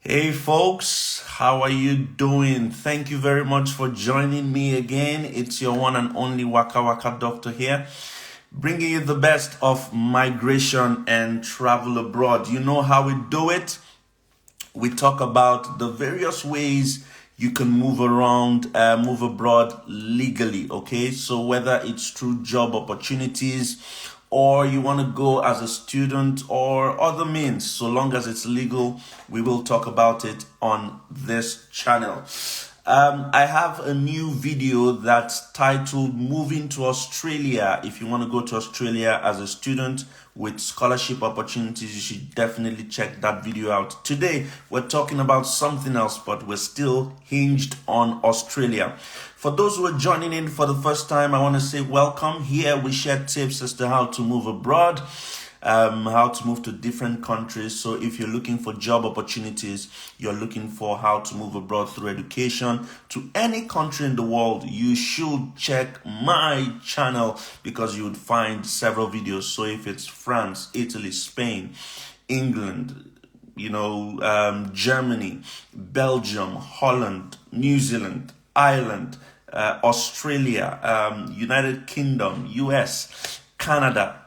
Hey folks, how are you doing? Thank you very much for joining me again. It's your one and only Waka Waka Doctor here, bringing you the best of migration and travel abroad. You know how we do it? We talk about the various ways you can move around, move abroad legally. Okay, so whether it's through job opportunities or you want to go as a student or other means, so long as it's legal, we will talk about it on this channel. I have a new video that's titled Moving to Australia. If you want to go to Australia as a student with scholarship opportunities, you should definitely check that video out. Today, we're talking about something else, but we're still hinged on Australia. For those who are joining in for the first time, I want to say welcome. Here we share tips as to how to move abroad, how to move to different countries. So if you're looking for job opportunities, you're looking for how to move abroad through education to any country in the world, you should check my channel because you would find several videos. So if it's France, Italy, Spain, England, Germany, Belgium, Holland, New Zealand, Ireland, Australia, United Kingdom, US, Canada,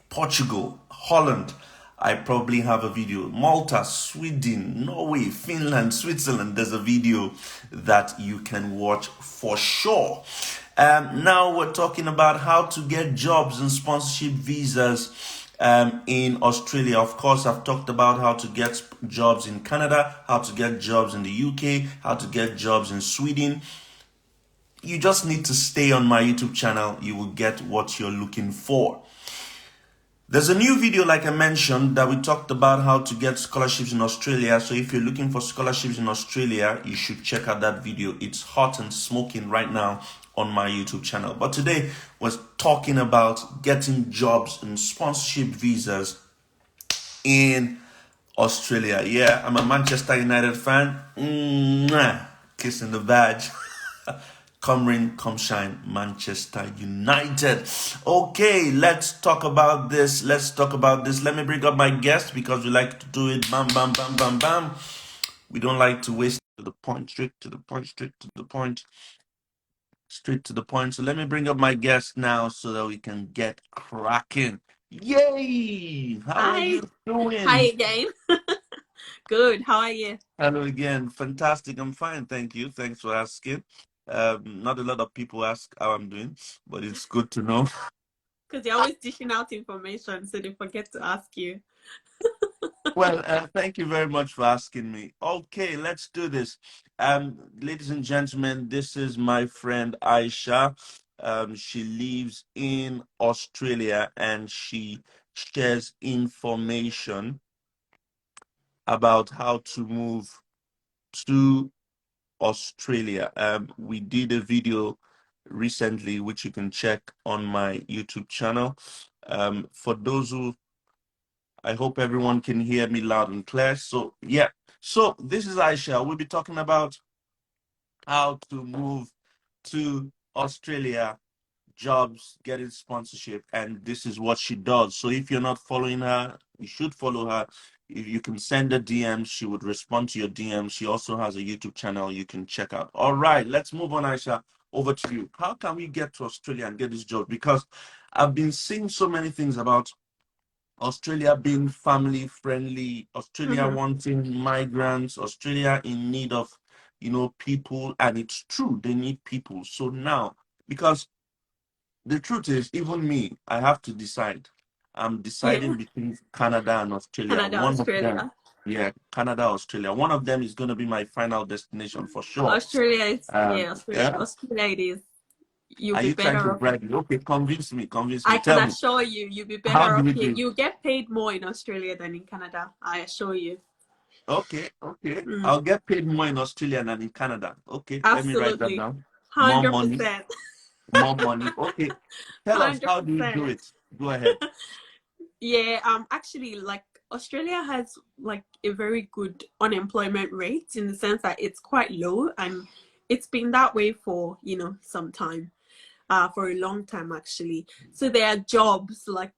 Portugal, Holland. I probably have a video. Malta, Sweden, Norway, Finland, Switzerland. There's a video that you can watch for sure. Now we're talking about how to get jobs and sponsorship visas in Australia. Of course, I've talked about how to get jobs in Canada, how to get jobs in the UK, how to get jobs in Sweden. You just need to stay on my YouTube channel. You will get what you're looking for. There's a new video, like I mentioned, that we talked about how to get scholarships in Australia. So if you're looking for scholarships in Australia, you should check out that video. It's hot and smoking right now on my YouTube channel. But today we're talking about getting jobs and sponsorship visas in Australia. Yeah, I'm a Manchester United fan. Kissing the badge. Come rain, come shine, Manchester United. Okay, let's talk about this. Let me bring up my guest because we like to do it bam, bam, bam, bam, bam. We don't like to waste to the point, straight to the point, straight to the point, straight to the point. So let me bring up my guest now so that we can get cracking. Yay! How are Hi. you Hi doing? again. Good. How are you? Hello again. Fantastic. I'm fine. Thank you. Thanks for asking. Not a lot of people ask how I'm doing, but it's good to know. Because you're always dishing out information, so they forget to ask you. Well, thank you very much for asking me. Okay, let's do this. Ladies and gentlemen, this is my friend Aisha. She lives in Australia and she shares information about how to move to Australia. We did a video recently, which you can check on my YouTube channel. For those who, I hope everyone can hear me loud and clear. So, yeah. So, this is Aisha. We'll be talking about how to move to Australia, jobs, getting sponsorship, and this is what she does. So if you're not following her, you should follow her. If you can send her DMs, she would respond to your DMs. She also has a YouTube channel you can check out. All right, let's move on, Aisha. Over to you. How can we get to Australia and get this job? Because I've been seeing so many things about Australia being family friendly, Australia Mm-hmm. wanting migrants, Australia in need of, people, and it's true, they need people. So now, because the truth is, even me, I have to decide. I'm Yeah. deciding between Canada and Australia. Canada, One of them, Australia. yeah, Canada, Australia. One of them is going to be my final destination for sure. Australia is, yeah, Australia. Yeah. Australia it is. You'll Are be you trying to better off. bribe me? Okay, convince me, convince me. I can Tell me, assure you, you'll be how better do off we here. do it? You get paid more in Australia than in Canada. I assure you. Okay, okay. Mm, I'll get paid more in Australia than in Canada. Okay, let me write that absolutely. down. More money, 100%. more money. Okay, tell us, how do you do 100%. it? Go ahead. Yeah, actually, like Australia has like a very good unemployment rate in the sense that it's quite low, and it's been that way for, some time, for a long time actually. So there are jobs like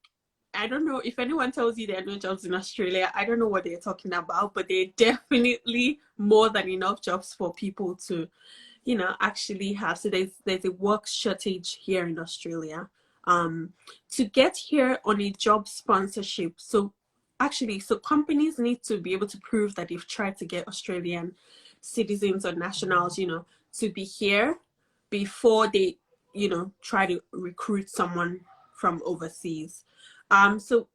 I don't know if anyone tells you there are no jobs in Australia. I don't know what they're talking about, but there are definitely more than enough jobs for people to, actually have. So there's a work shortage here in Australia. To get here on a job sponsorship, so companies need to be able to prove that they've tried to get Australian citizens or nationals, to be here before they, try to recruit someone from overseas. So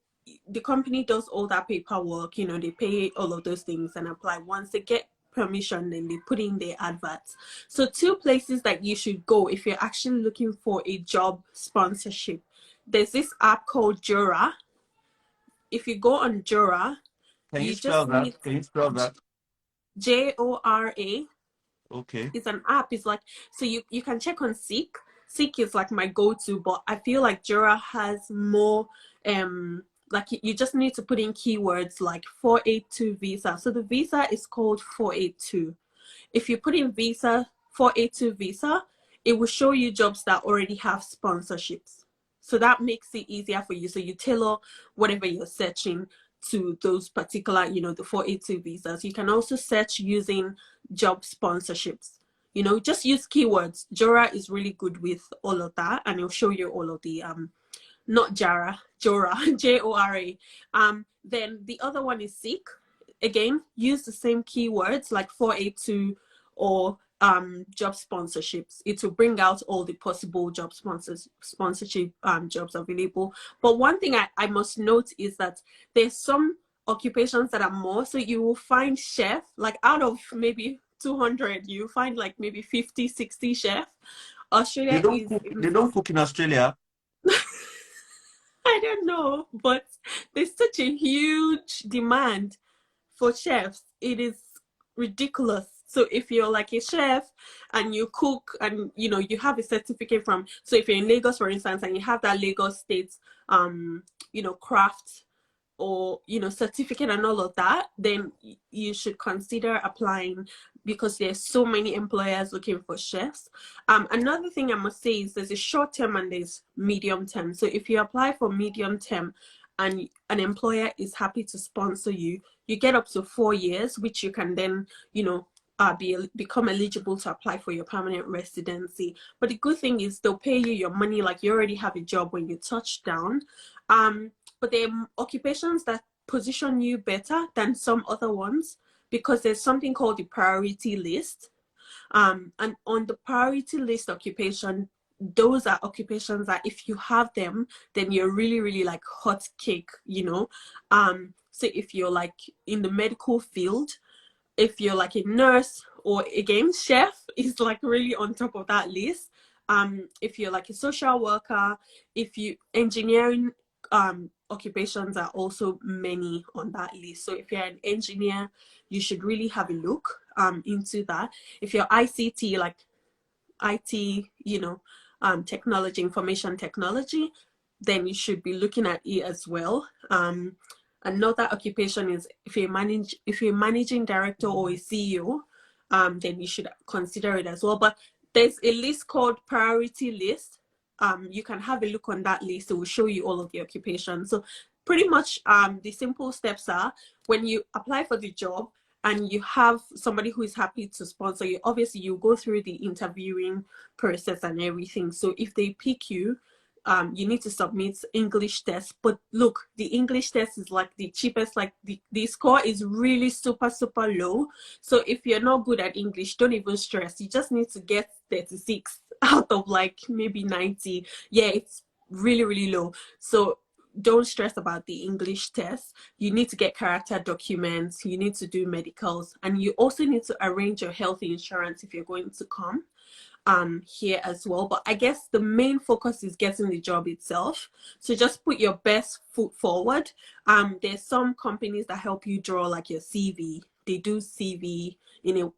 the company does all that paperwork, they pay all of those things and apply. Once they get permission, then they put in their adverts. So two places that you should go if you're actually looking for a job sponsorship. There's this app called Jura. If you go on Jura, Can you you spell just that? need Can you spell that? Jora. Okay. It's an app. It's like, so you can check on Seek. Seek is like my go-to, but I feel like Jura has more like you just need to put in keywords like 482 visa. So the visa is called 482. If you put in visa 482 visa, it will show you jobs that already have sponsorships. So that makes it easier for you. So you tailor whatever you're searching to those particular, the 482 visas. You can also search using job sponsorships. Just use keywords. Jora is really good with all of that, and it'll show you all of the not Jara, Jora, Jora. Then the other one is Seek. Again, use the same keywords like 482 or job sponsorships. It will bring out all the possible job sponsorship jobs available. But one thing I must note is that there's some occupations that are more. So you will find chef, like out of maybe 200, you find like maybe 50, 60 chef. They Australia don't is cook. They don't cook in Australia. I don't know, but there's such a huge demand for chefs. It is ridiculous. So if you're like a chef and you cook and you have a certificate from, so if you're in Lagos, for instance, and you have that Lagos State craft or certificate and all of that, then you should consider applying because there's so many employers looking for chefs. Another thing I must say is there's a short term and there's medium term. So if you apply for medium term and an employer is happy to sponsor you, you get up to 4 years, which you can then become eligible to apply for your permanent residency. But the good thing is they'll pay you your money like you already have a job when you touch down. But there are occupations that position you better than some other ones because there's something called the priority list. And on the priority list occupation, those are occupations that if you have them, then you're really, really like hot cake, So if you're like in the medical field, if you're like a nurse or again, chef is like really on top of that list. If you're like a social worker, if you engineering occupations are also many on that list. So if you're an engineer, you should really have a look into that. If you're ICT, like IT, technology, information technology, then you should be looking at it as well. Another occupation is if you're managing director or a CEO, then you should consider it as well. But there's a list called priority list. You can have a look on that list. It will show you all of the occupations. So pretty much the simple steps are when you apply for the job and you have somebody who is happy to sponsor you, obviously you go through the interviewing process and everything. So if they pick you, you need to submit English test. But look, the English test is like the cheapest, like the score is really super, super low. So if you're not good at English, don't even stress. You just need to get 36 out of like maybe 90. Yeah, it's really, really low. So don't stress about the English test. You need to get character documents. You need to do medicals. And you also need to arrange your health insurance if you're going to come here as well. But I guess the main focus is getting the job itself. So just put your best foot forward. There's some companies that help you draw like your CV. They do CV in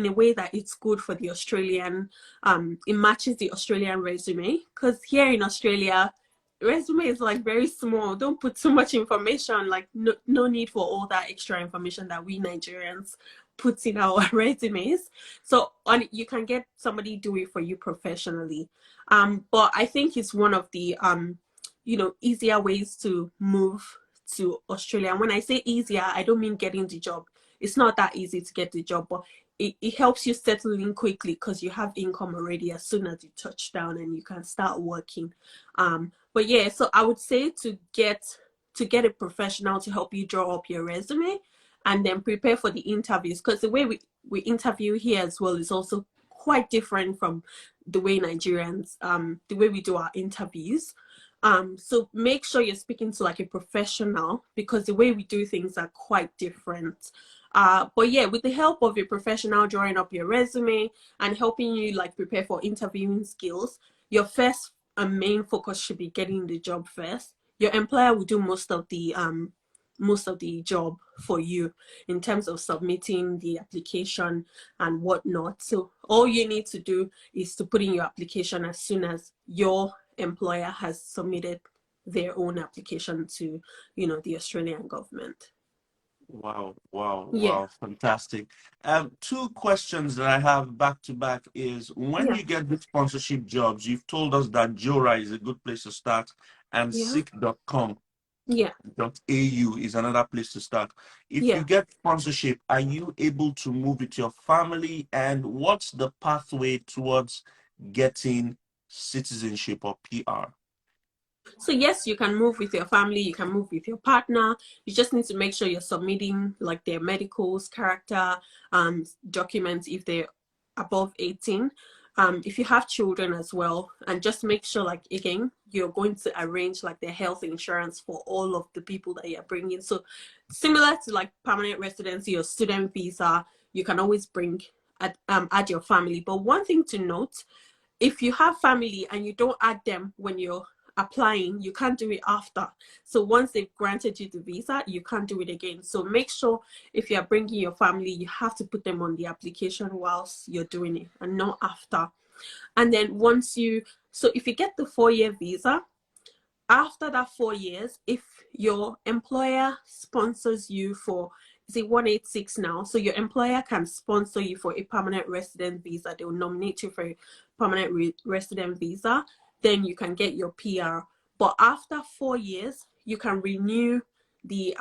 a way that it's good for the Australian, it matches the Australian resume. Because here in Australia, resume is like very small. Don't put too much information, like no need for all that extra information that we Nigerians put in our resumes. So you can get somebody do it for you professionally. But I think it's one of the easier ways to move to Australia. And when I say easier, I don't mean getting the job. It's not that easy to get the job, but it helps you settle in quickly because you have income already as soon as you touch down and you can start working. But yeah, so I would say to get a professional to help you draw up your resume and then prepare for the interviews, because the way we interview here as well is also quite different from the way Nigerians, the way we do our interviews. So make sure you're speaking to like a professional, because the way we do things are quite different. But yeah, with the help of a professional drawing up your resume and helping you like prepare for interviewing skills, your first and main focus should be getting the job first. Your employer will do most of the job for you in terms of submitting the application and whatnot. So all you need to do is to put in your application as soon as your employer has submitted their own application to the Australian government. Wow, wow, Yeah, wow, fantastic. Two questions that I have back to back is when yeah, you get the sponsorship jobs, you've told us that Jora is a good place to start and yeah, seek.com.au yeah, is another place to start. If you yeah. get sponsorship, are you able to move with your family? And what's the pathway towards getting citizenship or PR? So yes, you can move with your family, you can move with your partner. You just need to make sure you're submitting like their medicals, character, documents if they're above 18. If you have children as well, and just make sure like again, you're going to arrange like their health insurance for all of the people that you're bringing. So similar to like permanent residency or student visa, you can always add your family. But one thing to note, if you have family and you don't add them when you're applying, you can't do it after. So once they've granted you the visa, you can't do it again. So make sure if you're bringing your family, you have to put them on the application whilst you're doing it and not after. And then so if you get the 4-year visa, after that 4 years, if your employer sponsors you for, is it 186 now? So your employer can sponsor you for a permanent resident visa. They will nominate you for a permanent resident visa. Then you can get your PR. But after 4 years, you can renew the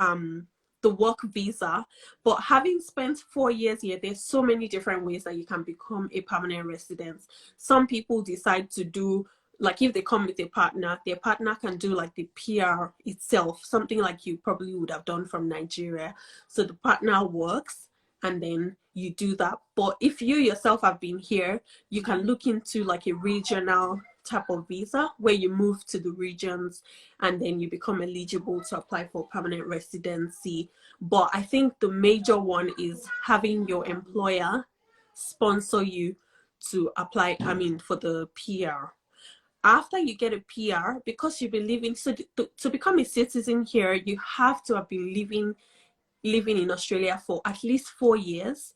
work visa. But having spent 4 years here, there's so many different ways that you can become a permanent resident. Some people decide to do, like if they come with a partner, their partner can do like the PR itself, something like you probably would have done from Nigeria. So the partner works and then you do that. But if you yourself have been here, you can look into like a regional type of visa where you move to the regions and then you become eligible to apply for permanent residency. But I think the major one is having your employer sponsor you to apply, for the PR. After you get a PR, because you've been living, so to become a citizen here, you have to have been living in Australia for at least 4 years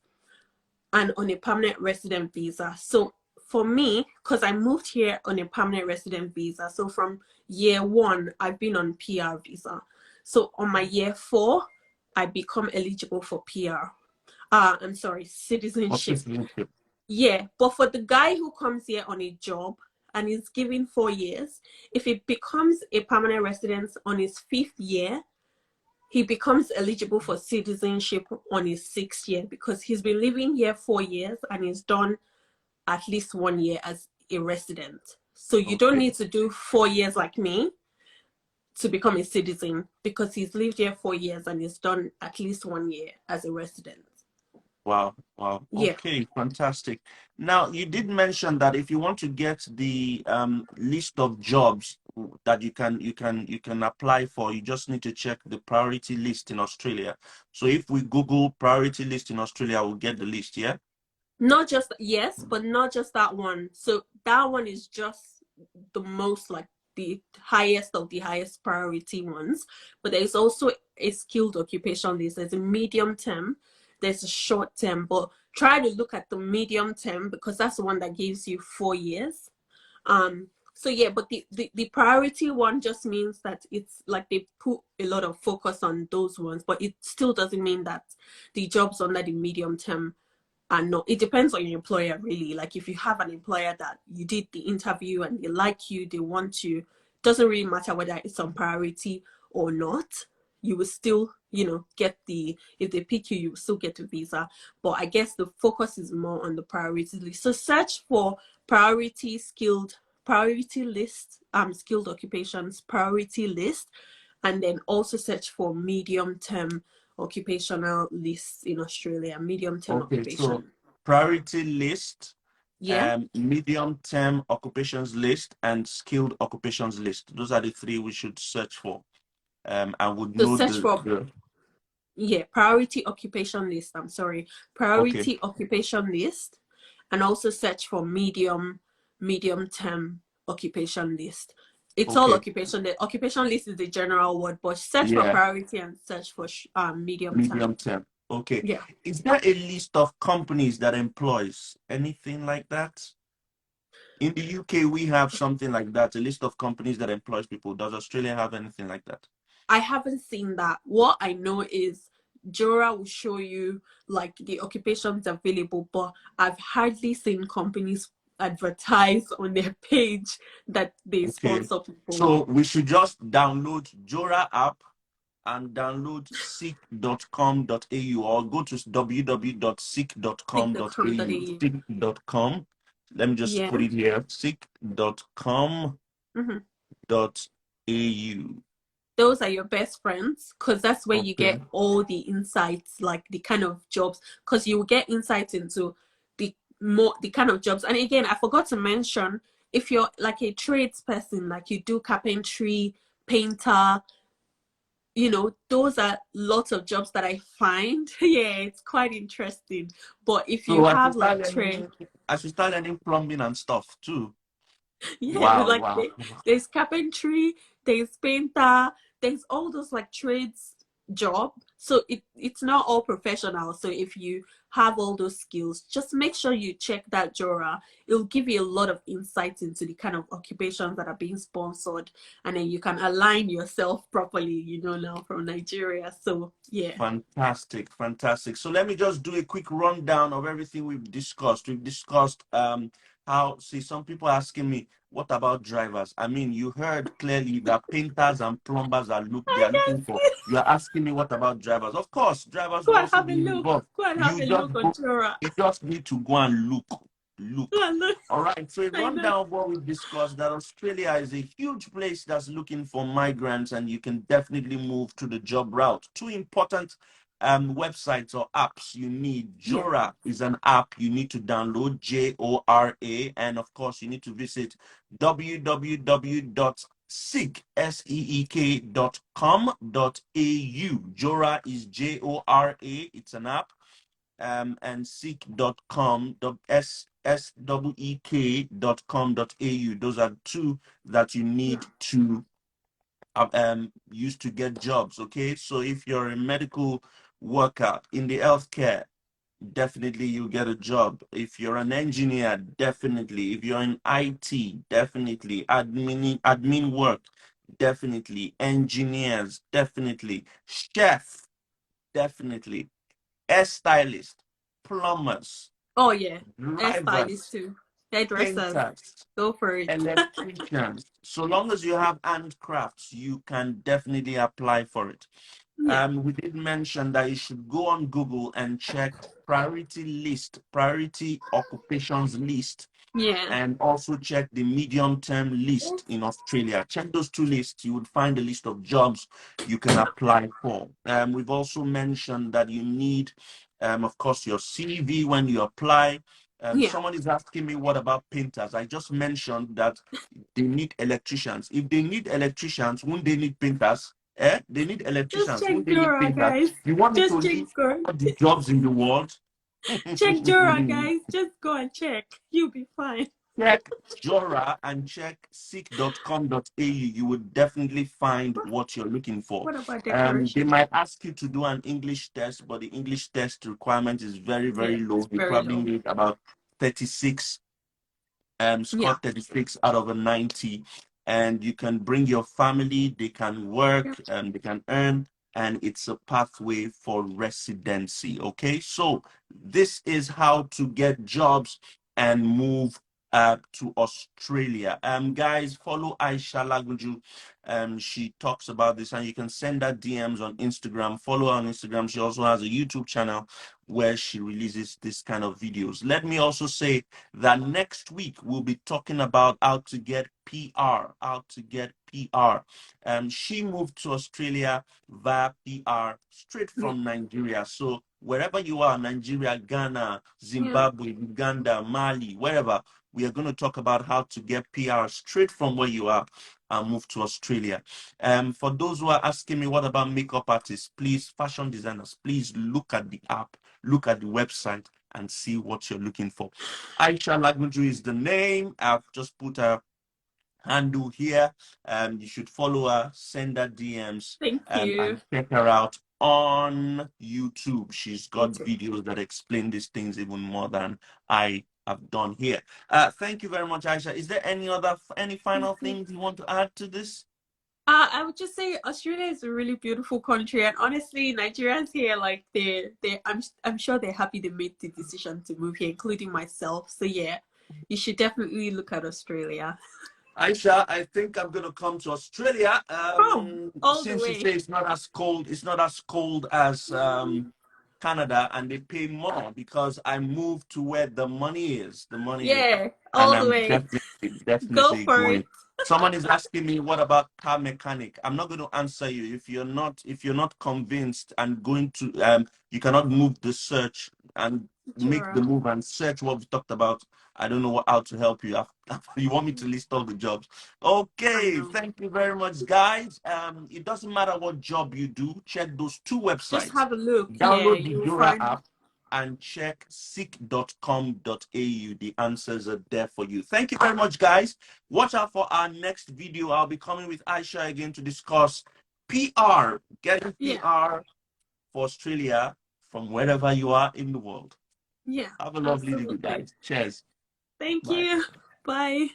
and on a permanent resident visa. So for me, because I moved here on a permanent resident visa, so from year 1, I've been on PR visa. So on my year 4, I become eligible for PR. I'm sorry, Or citizenship. citizenship? Yeah, but for the guy who comes here on a job and is given 4 years, if he becomes a permanent resident on his 5th year, he becomes eligible for citizenship on his 6th year because he's been living here 4 years and he's done at least 1 year as a resident. So you don't Okay. need to do 4 years like me to become a citizen because he's lived here 4 years and he's done at least 1 year as a resident. Wow, wow. Yeah. Okay, fantastic. Now, you did mention that if you want to get the list of jobs that you can apply for, you just need to check the priority list in Australia. So if we Google priority list in Australia, we'll get the list, yeah? Not just, yes, but not just that one. So that one is just the most like the highest of the highest priority ones. But there's also a skilled occupation list. There's a medium term, there's a short term, but try to look at the medium term because that's the one that gives you 4 years. So yeah, but the priority one just means that it's like they put a lot of focus on those ones, but it still doesn't mean that the jobs under the medium term are not. It depends on your employer really. Like if you have an employer that you did the interview and they like you, they want you, doesn't really matter whether it's on priority or not. You will still, get if they pick you, you will still get a visa. But I guess the focus is more on the priority list. So search for priority list, skilled occupations, priority list, and then also search for medium term occupational lists in Australia, medium term Okay, so occupation. priority list, Yeah. medium term occupations list, and skilled occupations list. Those are the three we should search for. And would So know search for priority occupation list. I'm sorry, okay, priority occupation list, and also search for medium term occupation list. It's all okay, occupation. The occupation list is the general word, but search for yeah, priority and search for medium term. medium term. Okay. Yeah, Is there a list of companies that employs anything like that? In the UK, we have something like that, a list of companies that employs people. Does Australia have anything like that? I haven't seen that. What I know is Jora will show you like the occupations available, but I've hardly seen companies advertise on their page that they Okay. sponsor people. So we should just download Jora app and download seek.com.au or go to www.seek.com.au. Seek.com.au. Seek.com. Let me just Yeah. put it here. Seek.com.au. Mm-hmm. Those are your best friends because that's where you Okay. get all the insights, like the kind of jobs, because you will get insights into the kind of jobs. And again, I forgot to mention, if you're like a trades person, like you do carpentry, painter, those are lots of jobs that I find. Yeah, it's quite interesting. But if you So have like trade, I should start learning plumbing and stuff too. yeah, Wow, like wow. there's carpentry, there's painter, there's all those like trades job. So it's not all professional. So if you have all those skills, just make sure you check that Jora. It'll give you a lot of insight into the kind of occupations that are being sponsored, and then you can align yourself properly, now from Nigeria. So yeah. Fantastic, fantastic. So let me just do a quick rundown of everything we've discussed. We've discussed how, see, some people asking me, what about drivers? I mean, you heard clearly that painters and plumbers they I are looking for. guess. You are asking me what about drivers? Of course, drivers Go will and also have a be look. involved. Go and have You a just look on go, Jora. you just need to go and look. Go Look. and look. All right, so a I know. rundown of what we've discussed, that Australia is a huge place that's looking for migrants, and you can definitely move to the job route. Two important websites or apps you need. Yeah. Jora is an app you need to download, Jora, and of course you need to visit www.seek.com.au. Jora is Jora, it's an app, and seek.com.au. Those are two that you Yeah. need to use to get jobs. Okay, so if you're a medical worker in the healthcare, definitely you get a job. If you're an engineer, definitely. If you're in IT, definitely. Admin work, definitely. Engineers, definitely. Chef, definitely. Hairstylist, plumbers, Oh yeah. Hairstylists drivers, too. Hairdressers. painters, Go for it. electricians. So long as you have handcrafts, you can definitely apply for it. Yeah. We did mention that you should go on Google and check priority occupations list, Yeah. and also check the medium term list in Australia. Check those two lists, you would find a list of jobs you can apply for. We've also mentioned that you need, of course, your CV when you apply. Yeah. Someone is asking me, what about painters? I just mentioned that they need electricians. If they need electricians, won't they need painters? They need Just electricians. check Won't they need Jora, painters? guys. You want me to Just check list Jora. all the jobs in the world? Check Jora, guys. Just go and check. You'll be fine. Check Jora and check seek.com.au. You would definitely find what you're looking for. What about They decoration? might ask you to do an English test, but the English test requirement is very, Yeah, very it's low. You very probably low. need about 36, Yeah. score 36 out of a 90. And you can bring your family, they can work, Yeah. they can earn, and it's a pathway for residency. Okay, so this is how to get jobs and move to Australia. Guys, follow Aisha Lagunju. She talks about this, and you can send her DMs on Instagram. Follow her on Instagram. She also has a YouTube channel where she releases this kind of videos. Let me also say that next week we'll be talking about how to get PR. How to get PR. She moved to Australia via PR straight Yeah. from Nigeria. So wherever you are, Nigeria, Ghana, Yeah. Zimbabwe, Uganda, Mali, wherever, we are going to talk about how to get PR straight from where you are and move to Australia. For those who are asking me, what about makeup artists? Please, fashion designers, please look at the app, look at the website, and see what you're looking for. Aisha Lagunju is the name. I've just put a handle here. You should follow her, send her DMs, Thank and you. check her out on YouTube. She's got YouTube. videos that explain these things even more than I have done here. Thank you very much, Aisha. Is there any final things you want to add to this? I would just say Australia is a really beautiful country, and honestly, Nigerians here, like I'm sure they're happy they made the decision to move here, including myself. So yeah, you should definitely look at Australia. Aisha, I think I'm gonna come to Australia. Come all the Since you way. say it's not as cold as Canada, and they pay more because I moved to where the money is. The money is, Yeah, and all the I'm way. Go definitely for it. going. Someone is asking me, what about car mechanic? I'm not going to answer you if you're not convinced and going to you cannot move the search and make the Sure. move and search what we talked about. I don't know how to help you. You want me to list all the jobs? I Okay, know. thank you very much, guys. It doesn't matter what job you do. Check those two Just websites. have a look. Yeah, Download the you'll Dora find. app and check seek.com.au. The answers are there for you. Thank you very much, guys. Watch out for our next video. I'll be coming with Aisha again to discuss PR, getting Yeah, PR for Australia from wherever you are in the world. yeah, Have a lovely day, absolutely. guys. Cheers. Thank Bye. you. Bye.